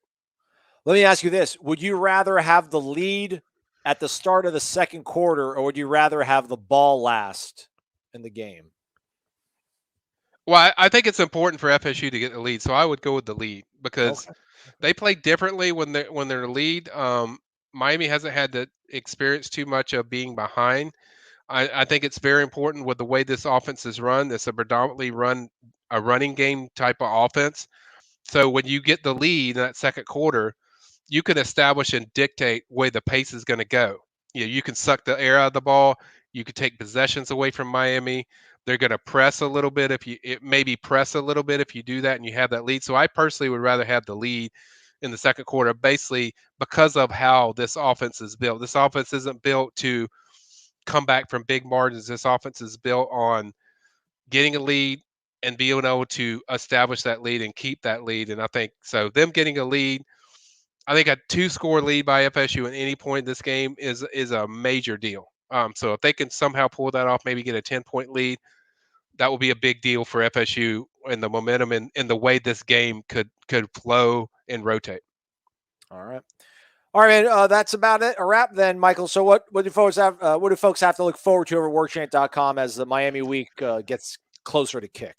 Let me ask you this. Would you rather have the lead at the start of the second quarter, or would you rather have the ball last in the game? Well, I think it's important for FSU to get the lead, so I would go with the lead because Okay. they play differently when they're lead. Miami hasn't had to experience too much of being behind. I think it's very important with the way this offense is run. It's a predominantly a running game type of offense. So when you get the lead in that second quarter, you can establish and dictate where the pace is going to go. You can suck the air out of the ball. You can take possessions away from Miami. They're going to press a little bit maybe press a little bit if you do that and you have that lead. So I personally would rather have the lead in the second quarter, basically because of how this offense is built. This offense isn't built to come back from big margins. This offense is built on getting a lead and being able to establish that lead and keep that lead. And I think so. Them getting a lead, I think a 2-score lead by FSU at any point in this game is a major deal. So if they can somehow pull that off, maybe get a 10-point lead, that will be a big deal for FSU and the momentum and the way this game could flow and rotate. All right. All right, man. That's about it. A wrap then, Michael. So what do folks have? What do folks have to look forward to over at Warchant.com as the Miami week gets closer to kick?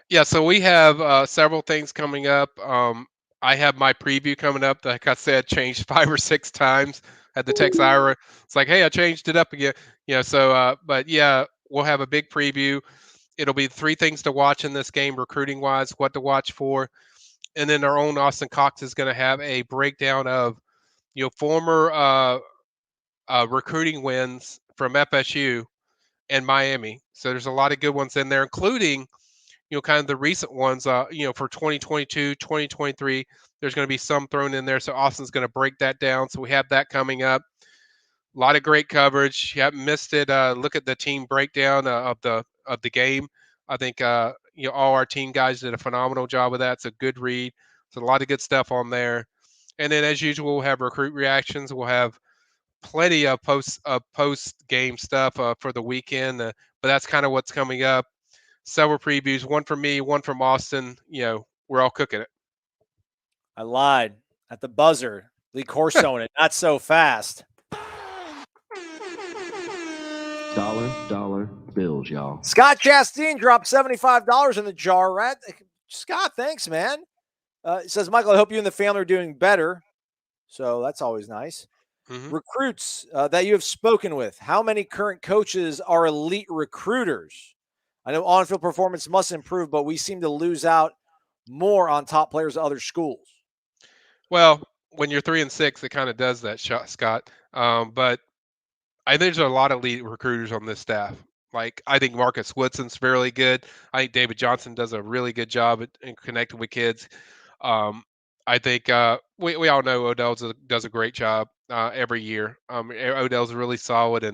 Yeah, so we have several things coming up. I have my preview coming up. Like I said, changed 5 or 6 times. Had to text Ira. It's like, hey, I changed it up again. But yeah, we'll have a big preview. It'll be 3 things to watch in this game, recruiting wise, what to watch for, and then our own Austin Cox is going to have a breakdown of former recruiting wins from FSU and Miami. So there's a lot of good ones in there, including kind of the recent ones, for 2022, 2023, there's going to be some thrown in there. So Austin's going to break that down. So we have that coming up. A lot of great coverage. You haven't missed it. Look at the team breakdown of the game. I think all our team guys did a phenomenal job of that. It's a good read. There's a lot of good stuff on there. And then as usual, we'll have recruit reactions. We'll have plenty of post game stuff for the weekend. But that's kind of what's coming up. Several previews, one from me, one from Austin. We're all cooking it. I lied at the buzzer. Lee Corso in it. Not so fast. Dollar bills, y'all. Scott Chastain dropped $75 in the jar, right? Scott, thanks, man. It says, Michael, I hope you and the family are doing better. So that's always nice. Mm-hmm. Recruits that you have spoken with, how many current coaches are elite recruiters? I know on-field performance must improve, but we seem to lose out more on top players at other schools. Well, when you're 3-6, it kind of does that, Scott. But I think there's a lot of elite recruiters on this staff. Like, I think Marcus Woodson's fairly good. I think David Johnson does a really good job in connecting with kids. I think we all know Odell does a great job every year. Odell's really solid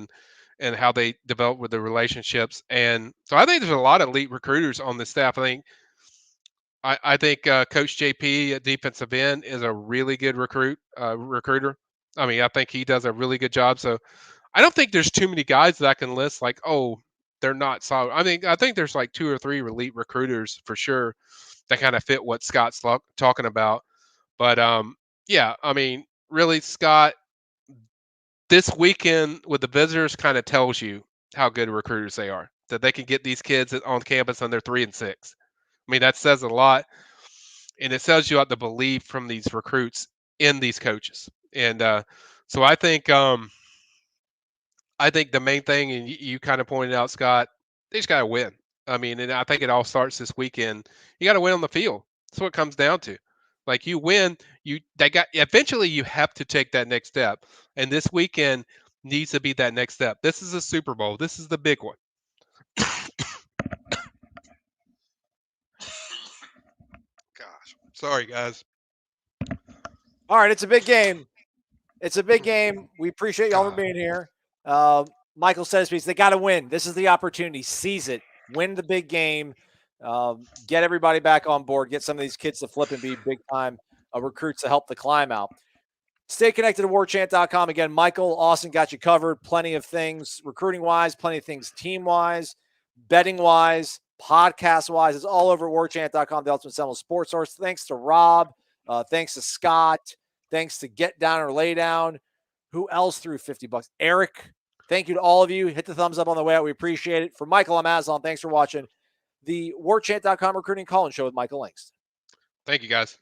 and how they develop with the relationships. And so I think there's a lot of elite recruiters on the staff. I think Coach JP at defensive end is a really good recruiter. I think he does a really good job. So I don't think there's too many guys that I can list like, oh, they're not solid. I think there's like 2 or 3 elite recruiters for sure that kind of fit what Scott's talking about. But really, Scott, this weekend with the visitors kind of tells you how good recruiters they are, that they can get these kids on campus and they're 3-6. That says a lot, and it tells you the belief from these recruits in these coaches. And so I think the main thing, and you kind of pointed out, Scott, they just got to win. And I think it all starts this weekend. You got to win on the field. That's what it comes down to. Like, you win, eventually you have to take that next step. And this weekend needs to be that next step. This is a Super Bowl. This is the big one. Gosh, sorry guys. All right, it's a big game. It's a big game. We appreciate y'all for being here. Michael says, they got to win. This is the opportunity. Seize it. Win the big game. Get everybody back on board. Get some of these kids to flip and be big-time recruits to help the climb out. Stay connected to warchant.com. Again, Michael, Austin got you covered. Plenty of things recruiting-wise, plenty of things team-wise, betting-wise, podcast-wise. It's all over warchant.com, the Ultimate Seminoles Sports Source. Thanks to Rob. Thanks to Scott. Thanks to Get Down or Lay Down. Who else threw $50? Eric. Thank you to all of you. Hit the thumbs up on the way out. We appreciate it. For Michael, I'm Aslan. Thanks for watching the Warchant.com recruiting call-in show with Michael Langston. Thank you, guys.